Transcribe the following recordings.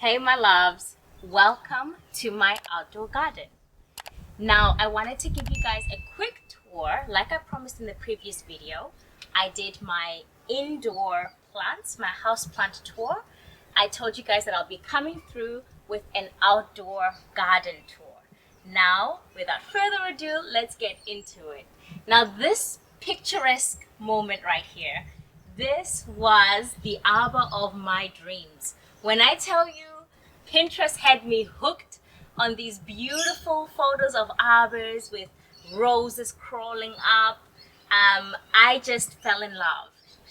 Hey my loves, welcome to my outdoor garden. Now I wanted to give you guys a quick tour. Like I promised in the previous video, I did my indoor plants, my house plant tour. I told you guys that I'll be coming through with an outdoor garden tour. Now, without further ado, let's get into it. Now this picturesque moment right here, this was the arbor of my dreams. When I tell you, Pinterest had me hooked on these beautiful photos of arbors with roses crawling up. I just fell in love.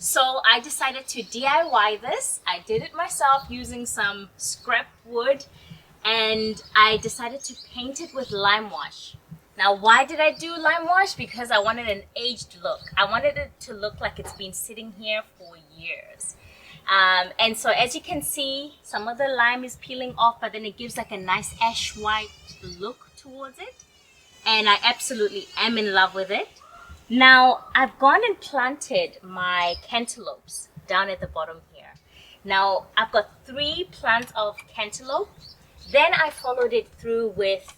So I decided to DIY this. I did it myself using some scrap wood, and I decided to paint it with lime wash. Now, why did I do lime wash? Because I wanted an aged look. I wanted it to look like it's been sitting here for years. And so as you can see, some of the lime is peeling off, but then it gives like a nice ash white look towards it. And I absolutely am in love with it. Now, I've gone and planted my cantaloupes down at the bottom here. Now, I've got 3 plants of cantaloupe. Then I followed it through with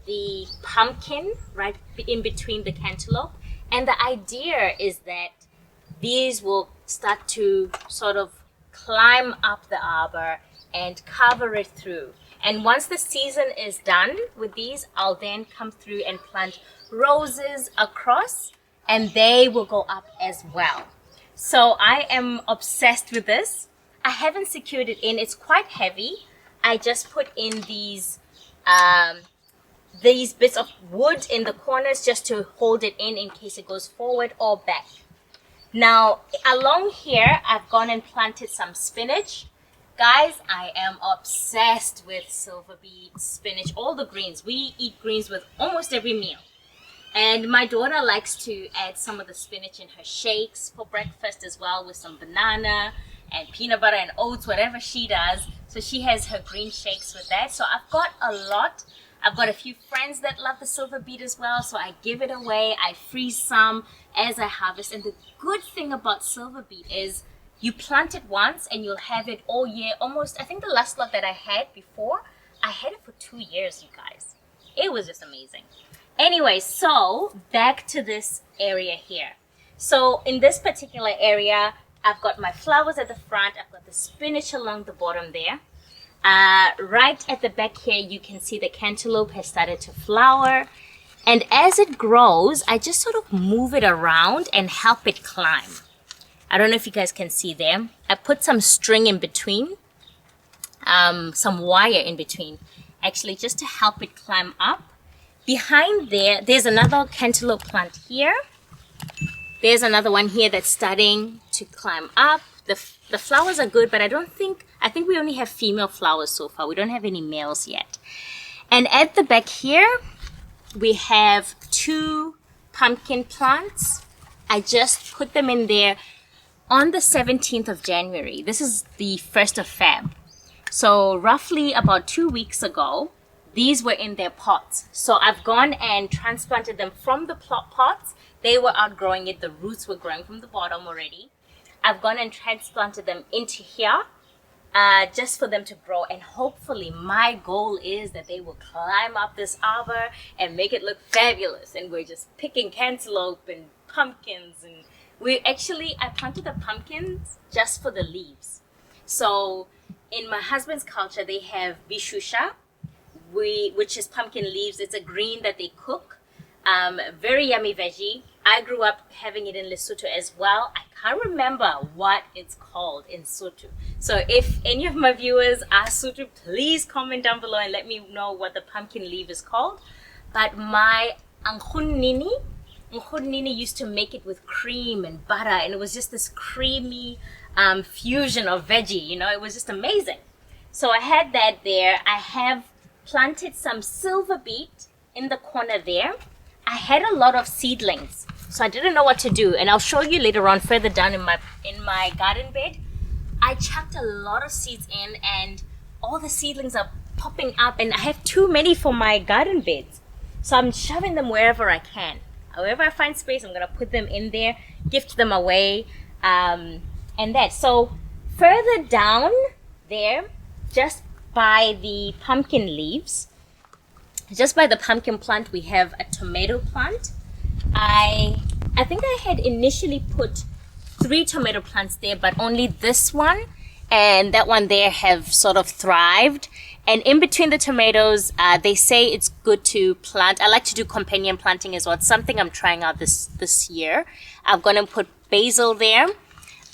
the pumpkin right in between the cantaloupe. And the idea is that these will start to sort of climb up the arbor and cover it through. And once the season is done with these, I'll then come through and plant roses across, and they will go up as well. So I am obsessed with this. I haven't secured it in. It's quite heavy. I just put in these bits of wood in the corners just to hold it in case it goes forward or back. Now, along here, I've gone and planted some spinach. Guys, I am obsessed with silver beet, spinach, all the greens. We eat greens with almost every meal. And my daughter likes to add some of the spinach in her shakes for breakfast as well, with some banana and peanut butter and oats, whatever she does. So she has her green shakes with that. So I've got a lot. I've got a few friends that love the silver beet as well, so I give it away. I freeze some as I harvest. And the good thing about silver beet is you plant it once and you'll have it all year. Almost, I think the last lot that I had before, I had it for 2 years, you guys. It was just amazing. Anyway, so back to this area here. So in this particular area, I've got my flowers at the front. I've got the spinach along the bottom there. Right at the back here, you can see the cantaloupe has started to flower. And as it grows, I just sort of move it around and help it climb. I don't know if you guys can see there. I put some string in between, some wire in between, actually just to help it climb up. Behind there, there's another cantaloupe plant here. There's another one here that's starting to climb up. The flowers are good, but I think we only have female flowers so far. We don't have any males yet. And at the back here, we have 2 pumpkin plants. I just put them in there on the 17th of January. This is the 1st of Feb. So roughly about 2 weeks ago, these were in their pots. So I've gone and transplanted them from the pots. They were outgrowing it. The roots were growing from the bottom already. I've gone and transplanted them into here just for them to grow, and hopefully my goal is that they will climb up this arbor and make it look fabulous. And we're just picking cantaloupe and pumpkins, and I planted the pumpkins just for the leaves. So in my husband's culture, they have bishusha, which is pumpkin leaves. It's a green that they cook. Very yummy veggie. I grew up having it in Lesotho as well. I can't remember what it's called in Sotho. So if any of my viewers are Sotho, please comment down below and let me know what the pumpkin leaf is called. But my Nkhunnini used to make it with cream and butter, and it was just this creamy fusion of veggie. You know, it was just amazing. So I had that there. I have planted some silver beet in the corner there. I had a lot of seedlings, so I didn't know what to do, and I'll show you later on further down in my garden bed. I chucked a lot of seeds in, and all the seedlings are popping up, and I have too many for my garden beds, so I'm shoving them wherever I can. However I find space, I'm gonna put them in there, gift them away, and that. So further down there, just by the pumpkin leaves, just by the pumpkin plant, we have a tomato plant. I think I had initially put 3 tomato plants there, but only this one and that one there have sort of thrived. And in between the tomatoes, they say it's good to plant. I like to do companion planting as well. It's something I'm trying out this year. I'm going to put basil there.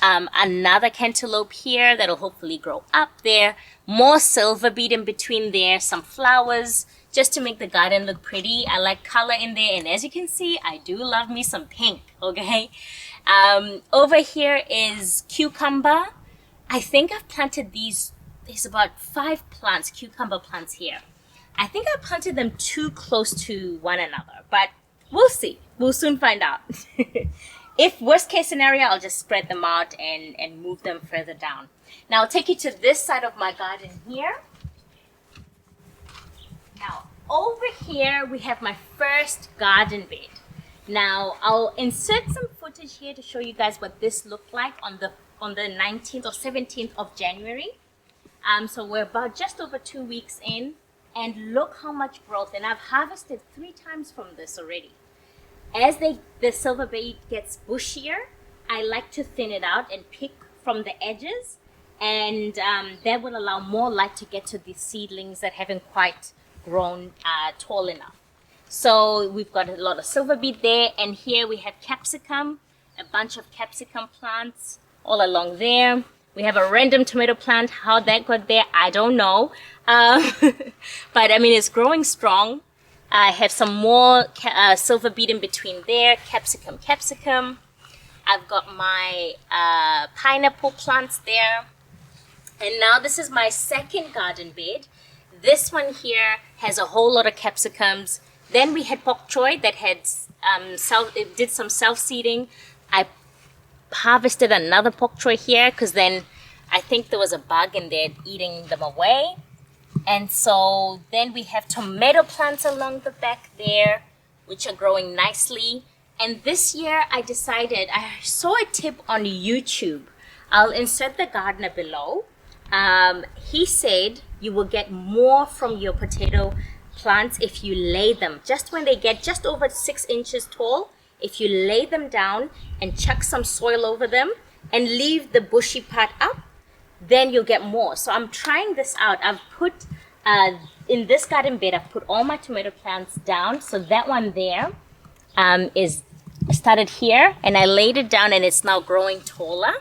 Another cantaloupe here that'll hopefully grow up there. More silver beet in between there. Some flowers just to make the garden look pretty. I like color in there. And as you can see, I do love me some pink, okay? Over here is cucumber. I think I've planted these. There's about 5 plants, cucumber plants here. I think I planted them too close to one another, but we'll see. We'll soon find out. If worst case scenario, I'll just spread them out and move them further down. Now I'll take you to this side of my garden here. Now over here we have my first garden bed. Now I'll insert some footage here to show you guys what this looked like on the 19th or 17th of January. So we're about just over 2 weeks in, and look how much growth. And I've harvested 3 times from this already. As the silver beet gets bushier, I like to thin it out and pick from the edges, and that will allow more light to get to the seedlings that haven't quite grown tall enough. So we've got a lot of silver beet there, and here we have capsicum, a bunch of capsicum plants all along there. We have a random tomato plant. How that got there, I don't know. But I mean, it's growing strong. I have some more silver beet in between there. Capsicum. I've got my pineapple plants there. And now this is my second garden bed. This one here has a whole lot of capsicums. Then we had bok choy that had it did some self-seeding. I harvested another bok choy here because then I think there was a bug in there eating them away. And so then we have tomato plants along the back there, which are growing nicely. And this year I decided, I saw a tip on YouTube. I'll insert the gardener below. He said you will get more from your potato plants if you lay them. Just when they get just over 6 inches tall, if you lay them down and chuck some soil over them and leave the bushy part up, then you'll get more. So I'm trying this out. I've put, in this garden bed, I've put all my tomato plants down. So that one there is started here, and I laid it down and it's now growing taller.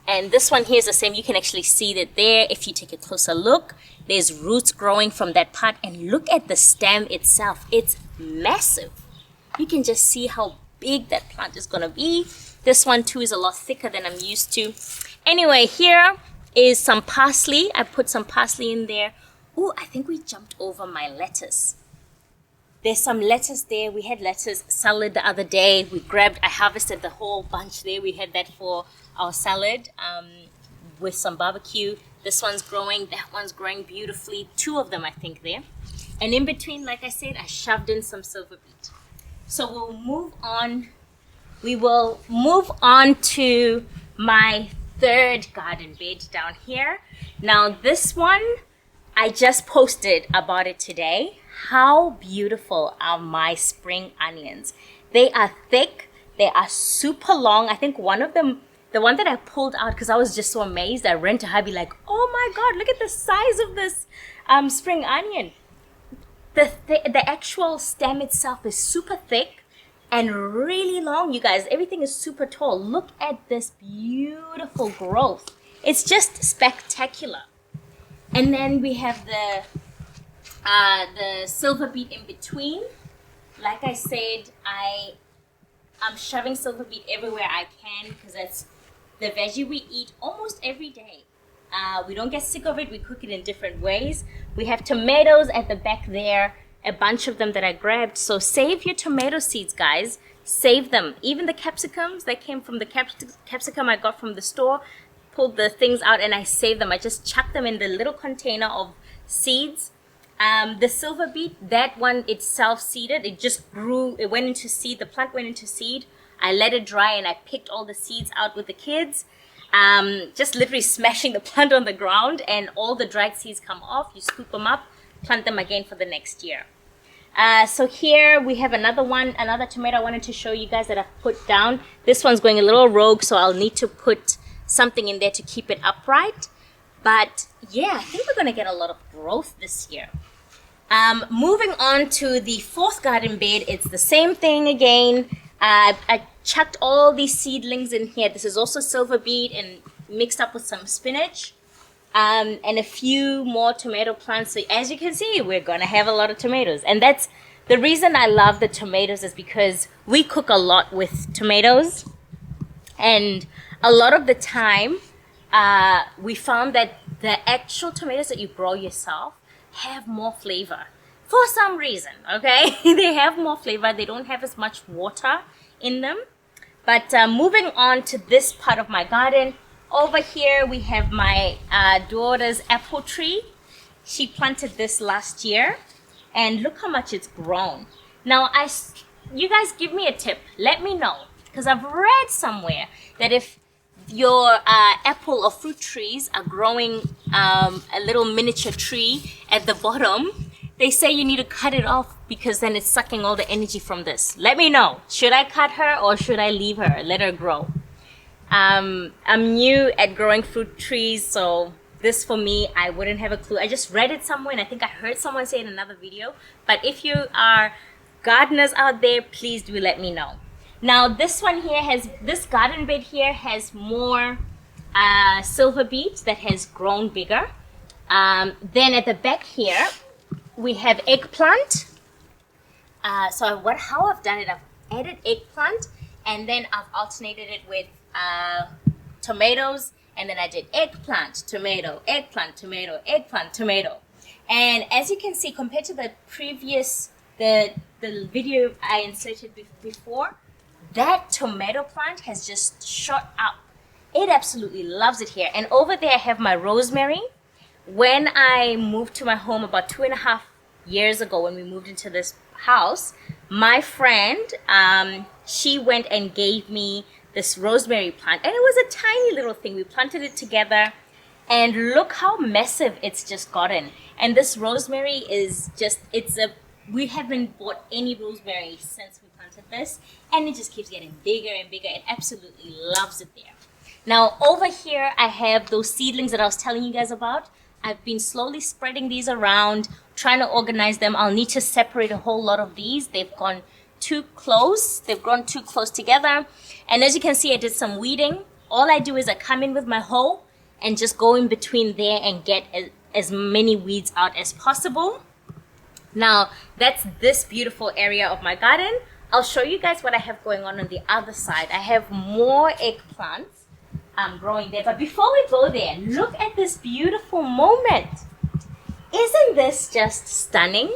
And this one here is the same. You can actually see that there. If you take a closer look, there's roots growing from that part. And look at the stem itself. It's massive. You can just see how big that plant is going to be. This one too is a lot thicker than I'm used to. Anyway, here is some parsley. I put some parsley in there. Oh, I think we jumped over my lettuce. There's some lettuce there. We had lettuce salad the other day. I harvested the whole bunch there. We had that for our salad with some barbecue. This one's growing. That one's growing beautifully. 2 of them, I think, there. And in between, like I said, I shoved in some silver beet. So we'll move on. We will move on to my third garden bed down here. Now this one, I just posted about it today. How beautiful are my spring onions? They are thick. They are super long. I think one of them, the one that I pulled out because I was just so amazed, I ran to hubby like, oh my God, look at the size of this spring onion. The actual stem itself is super thick and really long, you guys. Everything is super tall. Look at this beautiful growth. It's just spectacular. And then we have the silver beet in between. Like I said, I'm shoving silver beet everywhere I can because that's the veggie we eat almost every day. We don't get sick of it. We cook it in different ways. We have tomatoes at the back there, a bunch of them that I grabbed. So save your tomato seeds, guys. Save them. Even the capsicums that came from the capsicum I got from the store, pulled the things out and I saved them. I just chucked them in the little container of seeds. The silver beet, that one itself seeded. It just grew. It went into seed. The plant went into seed. I let it dry and I picked all the seeds out with the kids. just literally smashing the plant on the ground, and all the dried seeds come off. You scoop them up, plant them again for the next year. So here we have another tomato I wanted to show you guys that I've put down. This one's going a little rogue, so I'll need to put something in there to keep it upright. But yeah, I think we're going to get a lot of growth this year. Moving on to the fourth garden bed, it's the same thing again. I chucked all these seedlings in here. This is also silver beet and mixed up with some spinach. And a few more tomato plants. So as you can see, we're going to have a lot of tomatoes. And that's the reason I love the tomatoes, is because we cook a lot with tomatoes. And a lot of the time, we found that the actual tomatoes that you grow yourself have more flavor. For some reason, okay? They have more flavor. They don't have as much water in them. But moving on to this part of my garden, over here we have my daughter's apple tree. She planted this last year, and look how much it's grown. Now, you guys give me a tip. Let me know, because I've read somewhere that if your apple or fruit trees are growing a little miniature tree at the bottom, they say you need to cut it off, because then it's sucking all the energy from this. Let me know. Should I cut her or should I leave her, let her grow? I'm new at growing fruit trees, so this for me, I wouldn't have a clue. I just read it somewhere, and I think I heard someone say it in another video. But if you are gardeners out there, please do let me know. Now this garden bed here has more silver beet that has grown bigger. Then at the back here, we have eggplant. So how I've done it, I've added eggplant, and then I've alternated it with tomatoes, and then I did eggplant, tomato, eggplant, tomato, eggplant, tomato. And as you can see, compared to the previous, the video I inserted before, that tomato plant has just shot up. It absolutely loves it here. And over there I have my rosemary. When I moved to my home about 2.5 years ago, when we moved into this house, my friend, she went and gave me this rosemary plant, and it was a tiny little thing. We planted it together, and look how massive it's just gotten. And this rosemary is just, we haven't bought any rosemary since we planted this, and it just keeps getting bigger and bigger. It absolutely loves it there. Now over here I have those seedlings that I was telling you guys about. I've been slowly spreading these around, trying to organize them. I'll need to separate a whole lot of these. They've gone too close. They've grown too close together. And as you can see, I did some weeding. All I do is I come in with my hoe and just go in between there and get as many weeds out as possible. Now, that's this beautiful area of my garden. I'll show you guys what I have going on the other side. I have more eggplants growing there. But before we go there, look at this beautiful moment. Isn't this just stunning?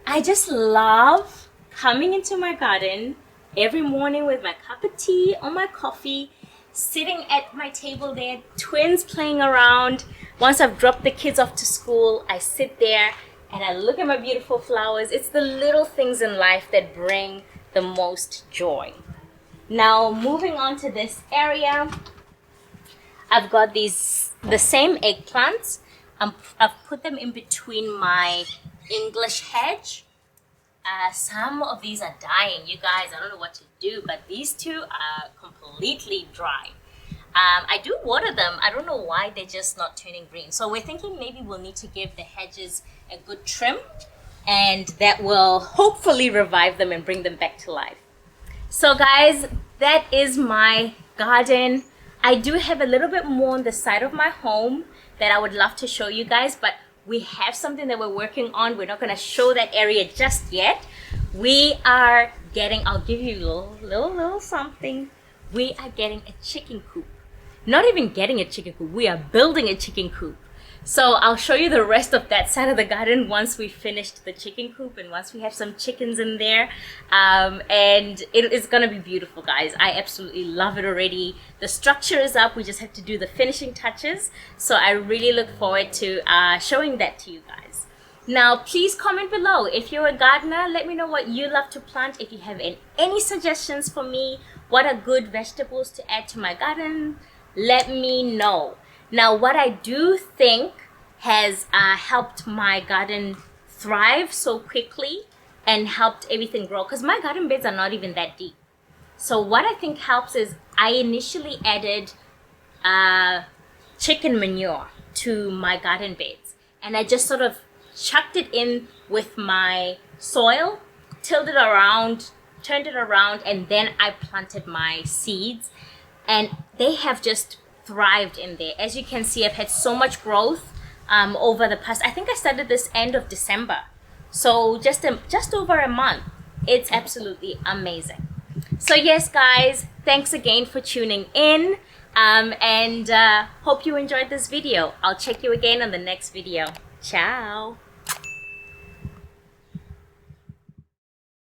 I just love coming into my garden every morning with my cup of tea or my coffee, sitting at my table there, twins playing around. Once I've dropped the kids off to school, I sit there and I look at my beautiful flowers. It's the little things in life that bring the most joy. Now, moving on to this area, I've got the same eggplants. I've put them in between my English hedge. Some of these are dying, you guys. I don't know what to do, but these two are completely dry. I do water them. I don't know why they're just not turning green. So we're thinking maybe we'll need to give the hedges a good trim, and that will hopefully revive them and bring them back to life. So guys, that is my garden. I do have a little bit more on the side of my home that I would love to show you guys, but we have something that we're working on. We're not going to show that area just yet. We are getting, I'll give you a little something. We are getting a chicken coop. Not even getting a chicken coop, we are building a chicken coop. So I'll show you the rest of that side of the garden once we finished the chicken coop and once we have some chickens in there. And it is gonna be beautiful, guys. I absolutely love it already. The structure is up, we just have to do the finishing touches. So I really look forward to showing that to you guys. Now, please comment below. If you're a gardener, let me know what you love to plant. If you have any suggestions for me, what are good vegetables to add to my garden, let me know. Now, what I do think has helped my garden thrive so quickly and helped everything grow, because my garden beds are not even that deep. So what I think helps is I initially added chicken manure to my garden beds, and I just sort of chucked it in with my soil, tilled it around, turned it around, and then I planted my seeds, and they have just thrived in there. As you can see, I've had so much growth over the past, I think I started this end of December, so just over a month. It's absolutely amazing. So yes, guys, thanks again for tuning in, and hope you enjoyed this video. I'll check you again on the next video. Ciao.